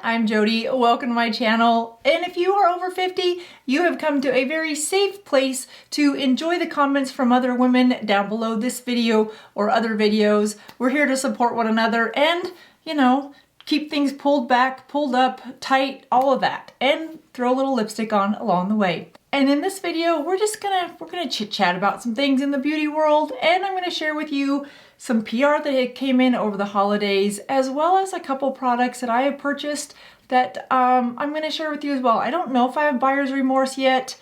I'm Jodi. Welcome to my channel. And if you are over 50, you have come to a very safe place to enjoy the comments from other women down below this video or other videos. We're here to support one another and, you know, keep things pulled back, pulled up, tight, all of that, and throw a little lipstick on along the way. And in this video, we're gonna chit chat about some things in the beauty world, and I'm gonna share with you some PR that came in over the holidays, as well as a couple products that I have purchased that I'm gonna share with you as well. I don't know if I have buyer's remorse yet.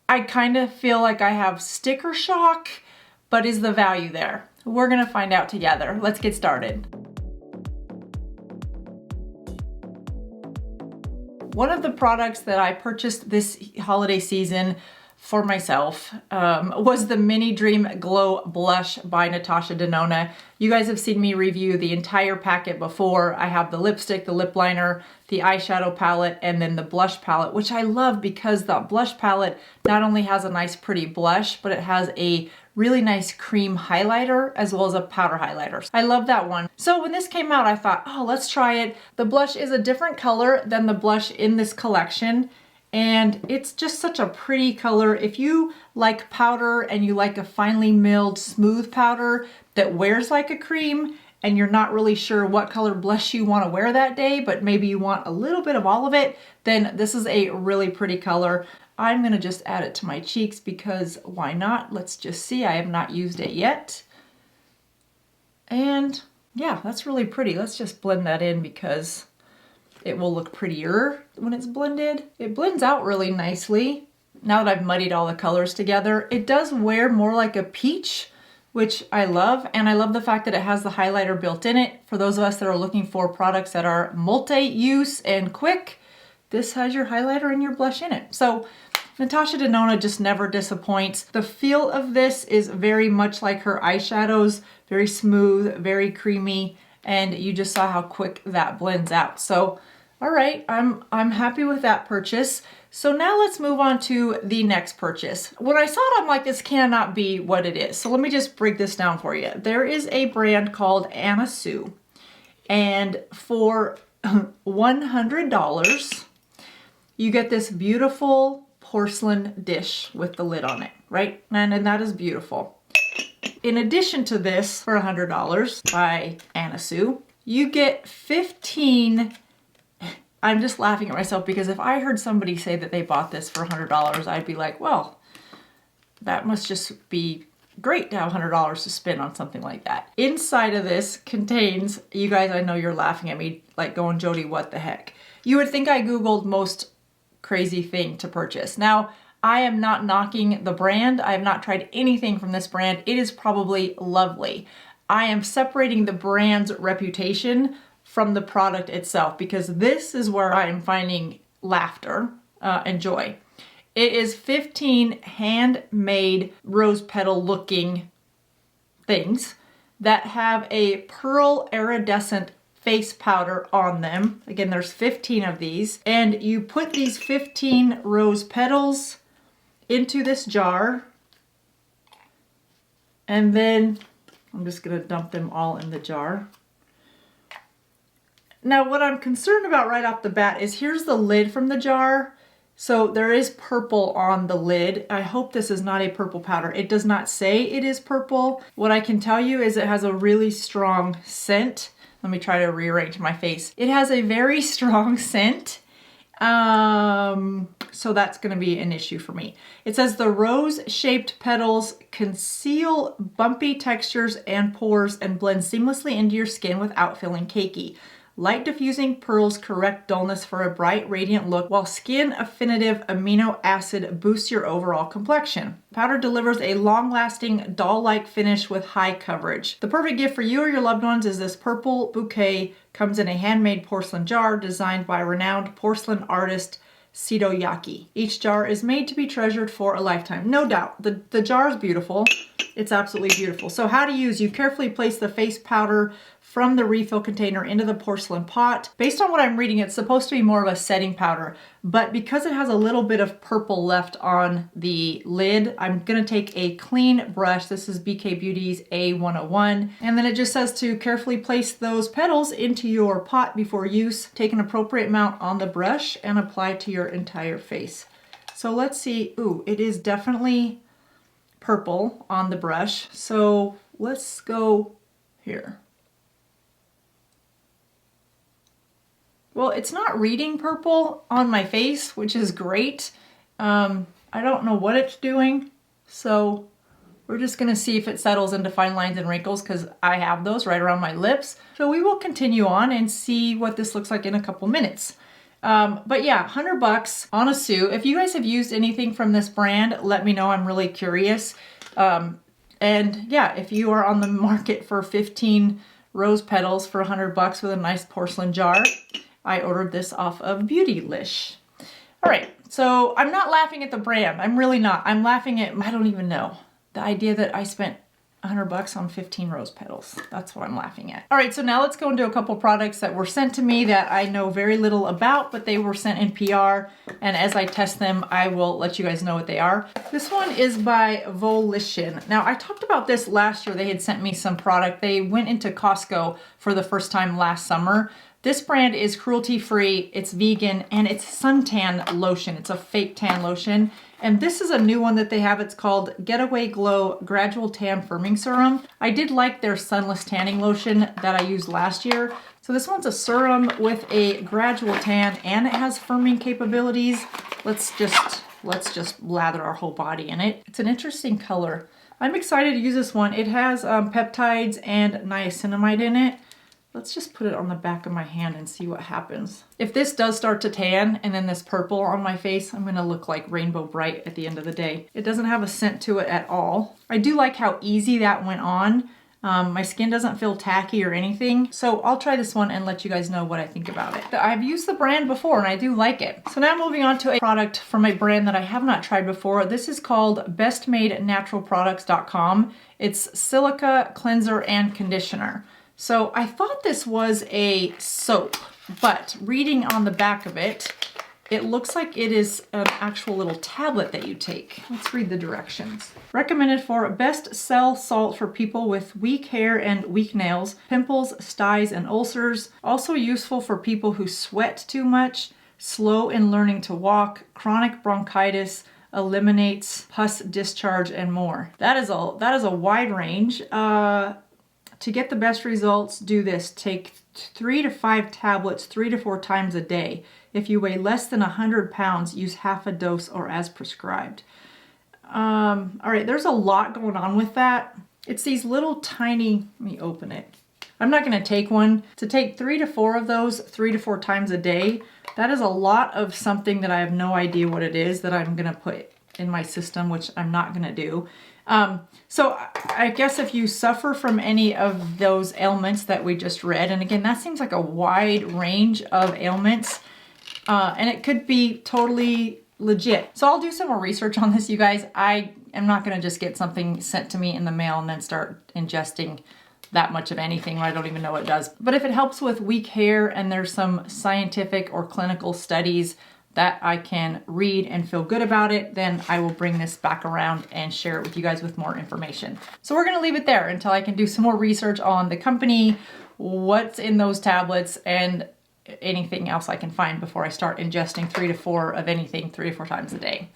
I kind of feel like I have sticker shock, but is the value there? We're gonna find out together. Let's get started. One of the products that I purchased this holiday season for myself was the Mini Dream Glow Blush by Natasha Denona. You guys have seen me review the entire packet before. I have the lipstick, the lip liner, the eyeshadow palette, and then the blush palette, which I love because the blush palette not only has a nice pretty blush, but it has a really nice cream highlighter as well as a powder highlighter. I love that one. So when this came out, I thought, oh, let's try it. The blush is a different color than the blush in this collection, and it's just such a pretty color. If you like powder and you like a finely milled smooth powder that wears like a cream and you're not really sure what color blush you want to wear that day, but maybe you want a little bit of all of it, then this is a really pretty color. I'm gonna just add it to my cheeks because why not? Let's just see. I have not used it yet. And yeah, that's really pretty. Let's just blend that in because it will look prettier when it's blended. It blends out really nicely. Now that I've muddied all the colors together, it does wear more like a peach, which I love. And I love the fact that it has the highlighter built in it. For those of us that are looking for products that are multi-use and quick, this has your highlighter and your blush in it. So Natasha Denona just never disappoints. The feel of this is very much like her eyeshadows, very smooth, very creamy, and you just saw how quick that blends out. So, all right, I'm happy with that purchase. So now let's move on to the next purchase. When I saw it, I'm like, this cannot be what it is. So let me just break this down for you. There is a brand called Anna Sue, and for $100, you get this beautiful porcelain dish with the lid on it, right? And that is beautiful. In addition to this, for $100 by Anna Sue, you get 15, I'm just laughing at myself because if I heard somebody say that they bought this for $100, I'd be like, well, that must just be great to have $100 to spend on something like that. Inside of this contains, you guys, I know you're laughing at me like going, Jodi, what the heck? You would think I Googled most crazy thing to purchase. Now, I am not knocking the brand. I have not tried anything from this brand. It is probably lovely. I am separating the brand's reputation from the product itself because this is where I am finding laughter and joy. It is 15 handmade rose petal looking things that have a pearl iridescent face powder on them. Again, there's 15 of these, and you put these 15 rose petals into this jar, and then I'm just gonna dump them all in the jar. Now, what I'm concerned about right off the bat is here's the lid from the jar. So there is purple on the lid. I hope this is not a purple powder. It does not say it is purple. What I can tell you is it has a really strong scent. Let me try to rearrange my face. It has a very strong scent. So that's gonna be an issue for me. It says the rose-shaped petals conceal bumpy textures and pores and blend seamlessly into your skin without feeling cakey. Light diffusing pearls correct dullness for a bright, radiant look, while skin affinitive amino acid boosts your overall complexion. Powder delivers a long-lasting, doll-like finish with high coverage. The perfect gift for you or your loved ones is this purple bouquet. Comes in a handmade porcelain jar designed by renowned porcelain artist Sidoyaki. Each jar is made to be treasured for a lifetime. No doubt, the jar is beautiful. It's absolutely beautiful. So how to use, you carefully place the face powder from the refill container into the porcelain pot. Based on what I'm reading, it's supposed to be more of a setting powder, but because it has a little bit of purple left on the lid, I'm gonna take a clean brush. This is BK Beauty's A101. And then it just says to carefully place those petals into your pot before use. Take an appropriate amount on the brush and apply to your entire face. So let's see, ooh, it is definitely purple on the brush. So let's go here. Well, it's not reading purple on my face, which is great. I don't know what it's doing. So we're just gonna see if it settles into fine lines and wrinkles because I have those right around my lips. So we will continue on and see what this looks like in a couple minutes. But yeah, 100 bucks on a sou. If you guys have used anything from this brand, let me know. I'm really curious. And yeah, if you are on the market for 15 rose petals for 100 bucks with a nice porcelain jar, I ordered this off of Beautylish. All right, so I'm not laughing at the brand. I'm really not. I'm laughing at, I don't even know, the idea that I spent 100 bucks on 15 rose petals. That's what I'm laughing at. All right, so now let's go into a couple products that were sent to me that I know very little about, but they were sent in PR. And as I test them, I will let you guys know what they are. This one is by Volan. Now, I talked about this last year. They had sent me some product. They went into Costco for the first time last summer. This brand is cruelty-free, it's vegan, and it's suntan lotion. It's a fake tan lotion. And this is a new one that they have. It's called Getaway Glow Gradual Tan Firming Serum. I did like their sunless tanning lotion that I used last year. So this one's a serum with a gradual tan and it has firming capabilities. Let's just lather our whole body in it. It's an interesting color. I'm excited to use this one. It has peptides and niacinamide in it. Let's just put it on the back of my hand and see what happens. If this does start to tan and then this purple on my face, I'm gonna look like Rainbow Bright at the end of the day. It doesn't have a scent to it at all. I do like how easy that went on. My skin doesn't feel tacky or anything. So I'll try this one and let you guys know what I think about it. I've used the brand before and I do like it. So now moving on to a product from a brand that I have not tried before. This is called bestmadenaturalproducts.com. It's silica cleanser and conditioner. So I thought this was a soap, but reading on the back of it, it looks like it is an actual little tablet that you take. Let's read the directions. Recommended for best cell salt for people with weak hair and weak nails, pimples, styes, and ulcers. Also useful for people who sweat too much, slow in learning to walk, chronic bronchitis, eliminates pus discharge, and more. That is a wide range. To get the best results, do this. Take 3 to 5 tablets 3 to 4 times a day. If you weigh less than 100 pounds, use half a dose or as prescribed. All right, there's a lot going on with that. It's these little tiny, let me open it. I'm not gonna take one. To take 3 to 4 of those 3 to 4 times a day, that is a lot of something that I have no idea what it is that I'm gonna put in my system, which I'm not gonna do. So I guess if you suffer from any of those ailments that we just read, and again, that seems like a wide range of ailments, and it could be totally legit. So I'll do some more research on this, you guys. I am not gonna just get something sent to me in the mail and then start ingesting that much of anything when I don't even know what it does. But if it helps with weak hair and there's some scientific or clinical studies that I can read and feel good about it, then I will bring this back around and share it with you guys with more information. So we're gonna leave it there until I can do some more research on the company, what's in those tablets, and anything else I can find before I start ingesting 3 to 4 of anything 3 to 4 times a day.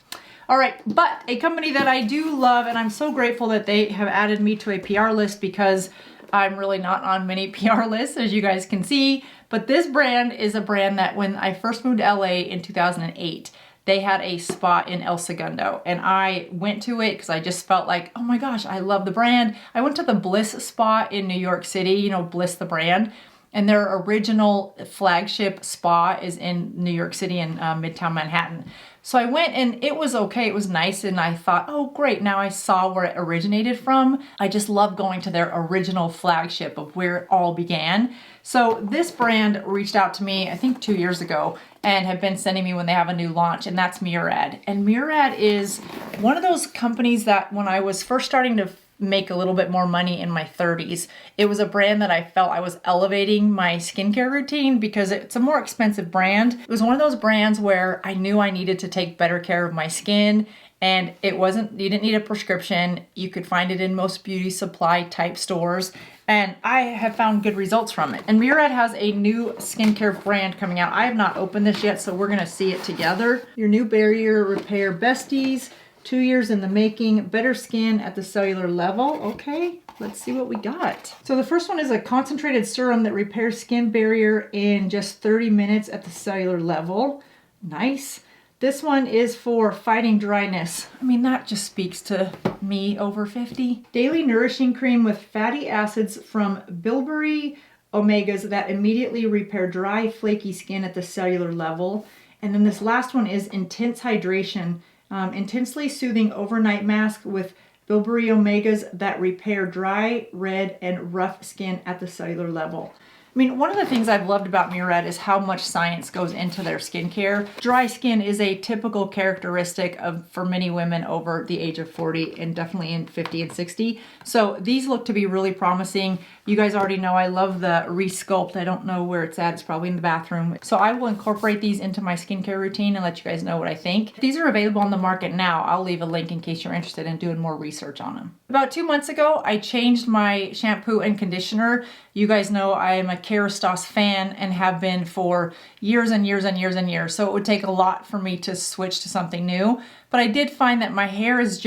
All right, but a company that I do love, and I'm so grateful that they have added me to a PR list because I'm really not on many PR lists, as you guys can see. But this brand is a brand that when I first moved to LA in 2008, they had a spot in El Segundo. And I went to it because I just felt like, oh my gosh, I love the brand. I went to the Bliss spa in New York City, you know, Bliss the brand. And their original flagship spa is in New York City in Midtown Manhattan. So I went and it was okay, it was nice, and I thought, oh great, now I saw where it originated from. I just love going to their original flagship of where it all began. So this brand reached out to me, I think 2 years ago, and have been sending me when they have a new launch, and that's Murad. And Murad is one of those companies that when I was first starting to make a little bit more money in my 30s. It was a brand that I felt I was elevating my skincare routine because it's a more expensive brand. It was one of those brands where I knew I needed to take better care of my skin, and you didn't need a prescription. You could find it in most beauty supply type stores, and I have found good results from it. And Murad has a new skincare brand coming out. I have not opened this yet, so we're gonna see it together. Your new barrier repair besties, 2 years in the making, better skin at the cellular level. Okay, let's see what we got. So the first one is a concentrated serum that repairs skin barrier in just 30 minutes at the cellular level. Nice. This one is for fighting dryness. I mean, that just speaks to me over 50. Daily nourishing cream with fatty acids from bilberry omegas that immediately repair dry, flaky skin at the cellular level. And then this last one is intense hydration, intensely soothing overnight mask with bilberry omegas that repair dry, red, and rough skin at the cellular level. I mean, one of the things I've loved about Murad is how much science goes into their skincare. Dry skin is a typical characteristic for many women over the age of 40 and definitely in 50 and 60. So these look to be really promising. You guys already know I love the Resculpt. I don't know where it's at. It's probably in the bathroom. So I will incorporate these into my skincare routine and let you guys know what I think. These are available on the market now. I'll leave a link in case you're interested in doing more research on them. About 2 months ago, I changed my shampoo and conditioner. You guys know I am a Kerastase fan and have been for years and years and years and years. So it would take a lot for me to switch to something new. But I did find that my hair is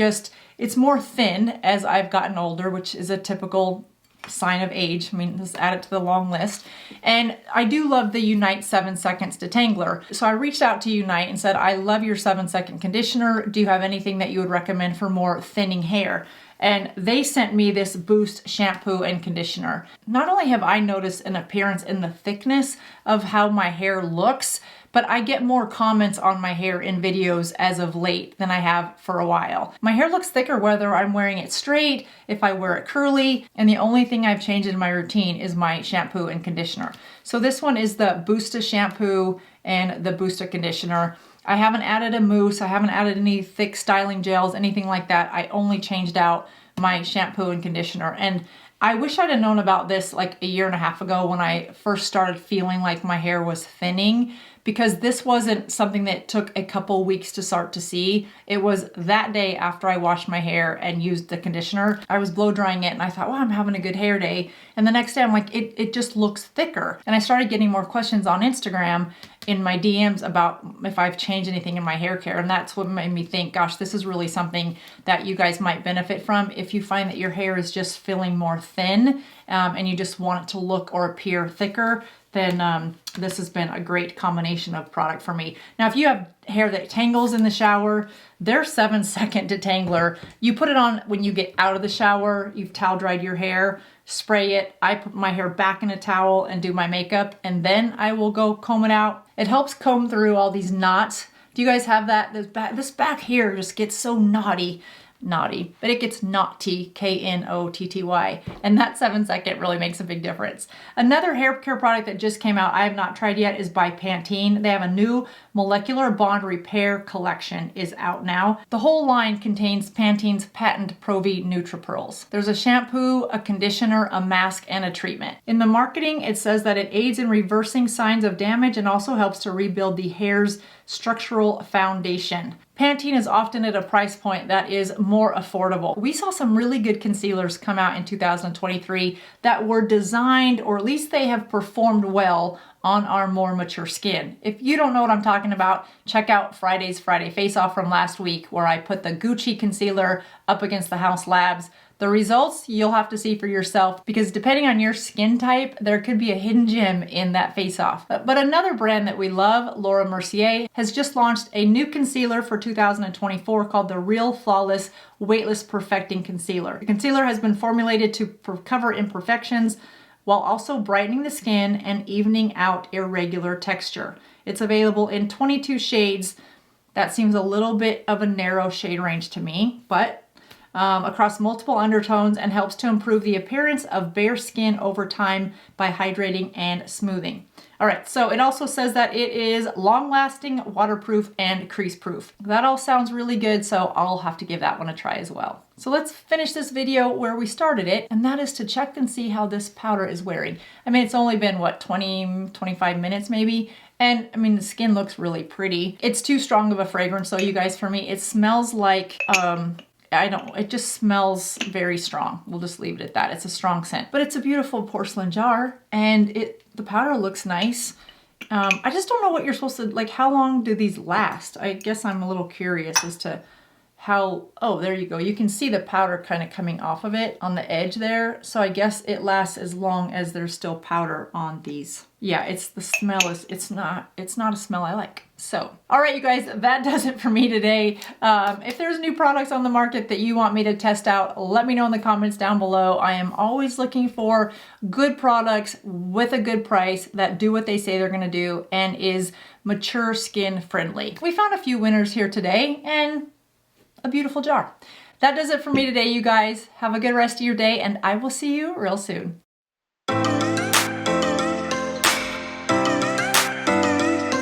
it's more thin as I've gotten older, which is a typical sign of age. I mean, let's add it to the long list. And I do love the Unite 7 Seconds Detangler. So I reached out to Unite and said, I love your 7-second conditioner. Do you have anything that you would recommend for more thinning hair? And they sent me this Boost shampoo and conditioner. Not only have I noticed an appearance in the thickness of how my hair looks, but I get more comments on my hair in videos as of late than I have for a while. My hair looks thicker whether I'm wearing it straight, if I wear it curly, and the only thing I've changed in my routine is my shampoo and conditioner. So this one is the Boosta shampoo and the Boosta conditioner. I haven't added a mousse, I haven't added any thick styling gels, anything like that. I only changed out my shampoo and conditioner. And I wish I'd have known about this like a year and a half ago when I first started feeling like my hair was thinning, because this wasn't something that took a couple weeks to start to see. It was that day after I washed my hair and used the conditioner. I was blow drying it and I thought, well, I'm having a good hair day. And the next day I'm like, it just looks thicker. And I started getting more questions on Instagram in my DMs about if I've changed anything in my hair care. And that's what made me think, gosh, this is really something that you guys might benefit from if you find that your hair is just feeling more thin and you just want it to look or appear thicker. Then this has been a great combination of product for me. Now, if you have hair that tangles in the shower, their 7-second detangler, you put it on when you get out of the shower, you've towel dried your hair, spray it. I put my hair back in a towel and do my makeup, and then I will go comb it out. It helps comb through all these knots. Do you guys have that? This back here just gets so knotty, but it gets knotty, K-N-O-T-T-Y, and that 7-second really makes a big difference. Another hair care product that just came out I have not tried yet is by Pantene. They have a new molecular bond repair collection is out now. The whole line contains Pantene's patent Pro-V NutriPearls. There's a shampoo, a conditioner, a mask, and a treatment. In the marketing, it says that it aids in reversing signs of damage and also helps to rebuild the hair's structural foundation. Pantene is often at a price point that is more affordable. We saw some really good concealers come out in 2023 that were designed, or at least they have performed well on our more mature skin. If you don't know what I'm talking about, check out Friday's Friday Face Off from last week where I put the Gucci concealer up against the House Labs. The results you'll have to see for yourself, because depending on your skin type, there could be a hidden gem in that face-off. But another brand that we love, Laura Mercier, has just launched a new concealer for 2024 called the Real Flawless Weightless Perfecting Concealer. The concealer has been formulated to cover imperfections while also brightening the skin and evening out irregular texture. It's available in 22 shades. That seems a little bit of a narrow shade range to me, but across multiple undertones, and helps to improve the appearance of bare skin over time by hydrating and smoothing. All right, so it also says that it is long-lasting, waterproof, and crease-proof. That all sounds really good, so I'll have to give that one a try as well. So let's finish this video where we started it, and that is to check and see how this powder is wearing. I mean, it's only been, what, 20, 25 minutes maybe? And I mean, the skin looks really pretty. It's too strong of a fragrance, so you guys, for me, it smells like, it just smells very strong. We'll just leave it at that. It's a strong scent, but it's a beautiful porcelain jar, and the powder looks nice. I just don't know what you're supposed to, like, how long do these last? I guess I'm a little curious as to how, oh, there you go. You can see the powder kind of coming off of it on the edge there. So I guess it lasts as long as there's still powder on these. Yeah, it's not a smell I like. So, all right, you guys, that does it for me today. If there's new products on the market that you want me to test out, let me know in the comments down below. I am always looking for good products with a good price that do what they say they're gonna do and is mature skin friendly. We found a few winners here today and a beautiful jar. That does it for me today, you guys. Have a good rest of your day, and I will see you real soon.